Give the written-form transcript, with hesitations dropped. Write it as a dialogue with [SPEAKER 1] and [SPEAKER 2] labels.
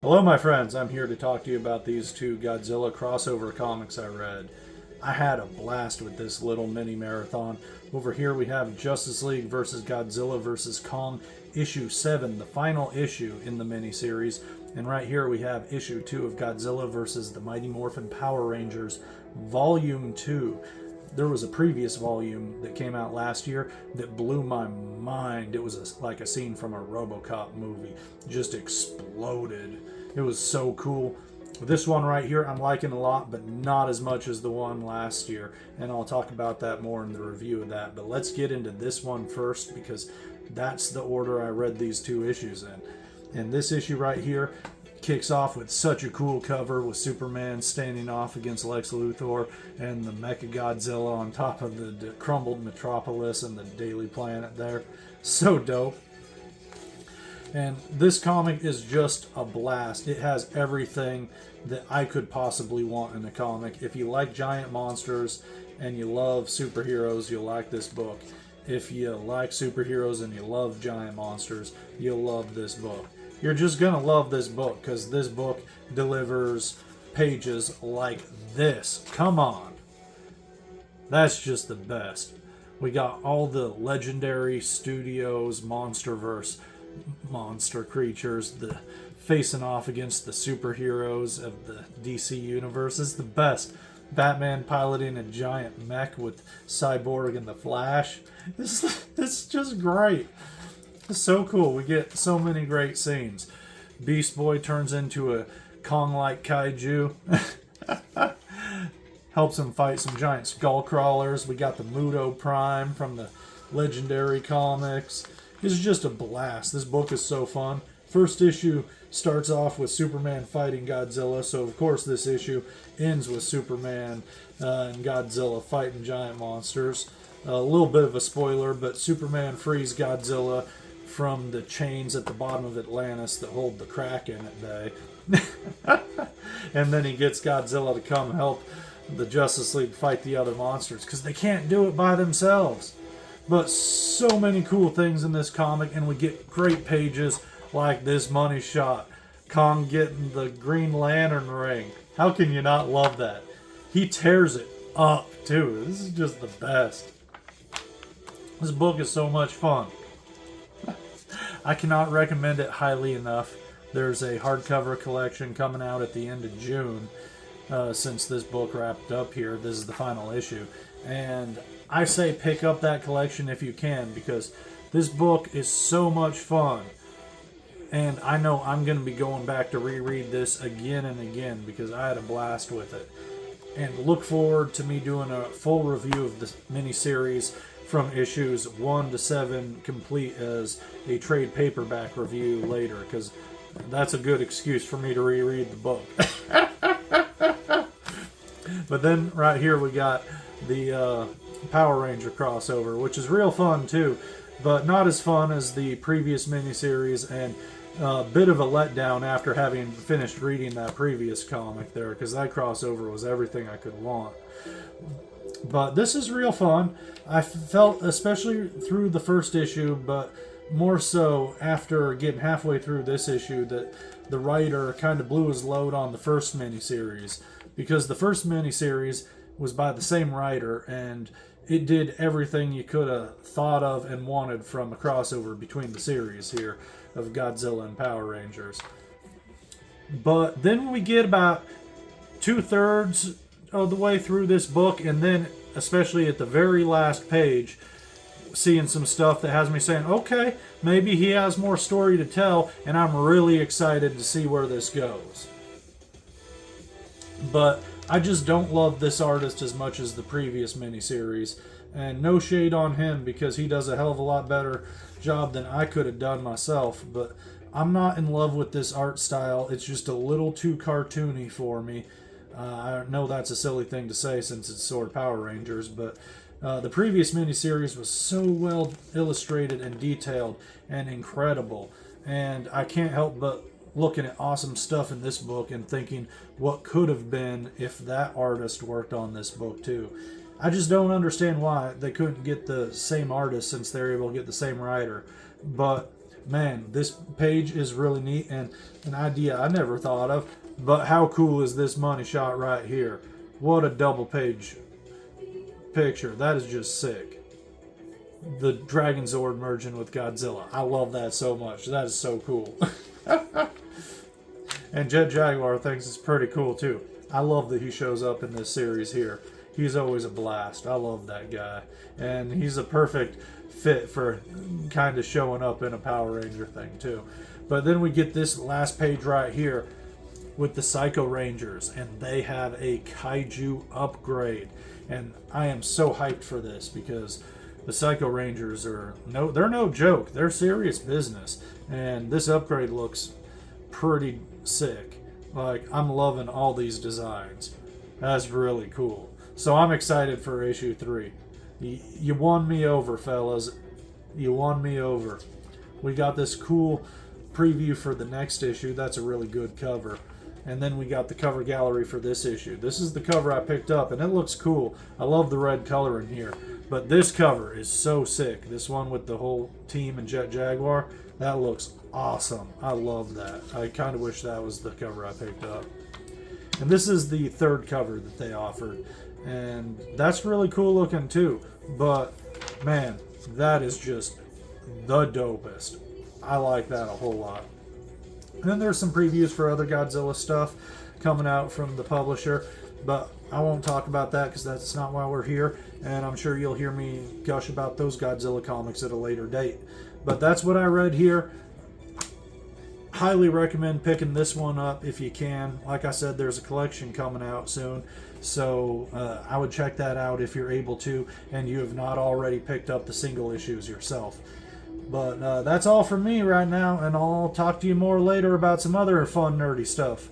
[SPEAKER 1] Hello, my friends. I'm here to talk to you about these two Godzilla crossover comics I read. I had a blast with this little mini marathon. Over here we have Justice League vs. Godzilla vs. Kong, issue 7, the final issue in the miniseries. And right here we have issue 2 of Godzilla vs. the Mighty Morphin Power Rangers, volume 2. There was a previous volume that came out last year that blew my mind. It was like a scene from a RoboCop movie. Just exploded. It was so cool. This one right here I'm liking a lot, but not as much as the one last year. And I'll talk about that more in the review of that. But let's get into this one first because that's the order I read these two issues in. And this issue right here kicks off with such a cool cover with Superman standing off against Lex Luthor and the Mecha Godzilla on top of the crumbled metropolis and the Daily Planet there. So dope. And this comic is just a blast. It has everything that I could possibly want in a comic. If you like giant monsters and you love superheroes, you'll like this book. If you like superheroes and you love giant monsters, you'll love this book. You're just going to love this book because this book delivers pages like this. Come on. That's just the best. We got all the legendary studios, Monsterverse monster creatures, the facing off against the superheroes of the DC universe. Is the best. Batman piloting a giant mech with Cyborg and the Flash. This is just great. It's so cool. We get so many great scenes. Beast Boy turns into a Kong-like kaiju. Helps him fight some giant skull crawlers. We got the Muto Prime from the Legendary comics. It's just a blast. This book is so fun. First issue starts off with Superman fighting Godzilla, so of course this issue ends with Superman and Godzilla fighting giant monsters. A little bit of a spoiler, but Superman frees Godzilla from the chains at the bottom of Atlantis that hold the Kraken at bay. And then he gets Godzilla to come help the Justice League fight the other monsters because they can't do it by themselves. But so many cool things in this comic, and we get great pages like this money shot. Kong getting the Green Lantern ring. How can you not love that? He tears it up, too. This is just the best. This book is so much fun. I cannot recommend it highly enough. There's a hardcover collection coming out at the end of June. Since this book wrapped up here, this is the final issue. And I say pick up that collection if you can because this book is so much fun. And I know I'm going to be going back to reread this again and again because I had a blast with it. And look forward to me doing a full review of this miniseries from issues 1 to 7 complete as a trade paperback review later because that's a good excuse for me to reread the book. But then right here we got the Power Ranger crossover, which is real fun too, but not as fun as the previous miniseries, and a bit of a letdown after having finished reading that previous comic there, because that crossover was everything I could want. But this is real fun. I felt, especially through the first issue, but more so after getting halfway through this issue, that the writer kind of blew his load on the first miniseries, because the first miniseries was by the same writer, and it did everything you could have thought of and wanted from a crossover between the series here of Godzilla and Power Rangers. But then we get about 2/3 of the way through this book, and then especially at the very last page, seeing some stuff that has me saying, okay, maybe he has more story to tell, and I'm really excited to see where this goes. But I just don't love this artist as much as the previous miniseries. And no shade on him because he does a hell of a lot better job than I could have done myself. But I'm not in love with this art style. It's just a little too cartoony for me. I know that's a silly thing to say since it's Sword Power Rangers, but the previous miniseries was so well illustrated and detailed and incredible. And I can't help but looking at awesome stuff in this book and thinking what could have been if that artist worked on this book too. I just don't understand why they couldn't get the same artist since they're able to get the same writer. But man, this page is really neat and an idea I never thought of. But how cool is this money shot right here? What a double page picture. That is just sick. The Dragon Zord merging with Godzilla. I love that so much. That is so cool. And Jet Jaguar thinks it's pretty cool too. I love that he shows up in this series here. He's always a blast. I love that guy. And he's a perfect fit for kind of showing up in a Power Ranger thing too. But then we get this last page right here with the Psycho Rangers, and they have a kaiju upgrade. And I am so hyped for this because the Psycho Rangers they're no joke. They're serious business. And this upgrade looks pretty sick. Like, I'm loving all these designs. That's really cool. So I'm excited for issue 3. You won me over, fellas. You won me over. We got this cool preview for the next issue. That's a really good cover. And then we got the cover gallery for this issue. This is the cover I picked up, and it looks cool. I love the red color in here. But this cover is so sick. This one with the whole team and Jet Jaguar, that looks awesome. I love that. I kind of wish that was the cover I picked up. And this is the third cover that they offered. And that's really cool looking too. But, man, that is just the dopest. I like that a whole lot. And then there's some previews for other Godzilla stuff coming out from the publisher. But I won't talk about that because that's not why we're here. And I'm sure you'll hear me gush about those Godzilla comics at a later date. But that's what I read here. Highly recommend picking this one up if you can. Like I said, there's a collection coming out soon. So I would check that out if you're able to and you have not already picked up the single issues yourself. But that's all from me right now, and I'll talk to you more later about some other fun, nerdy stuff.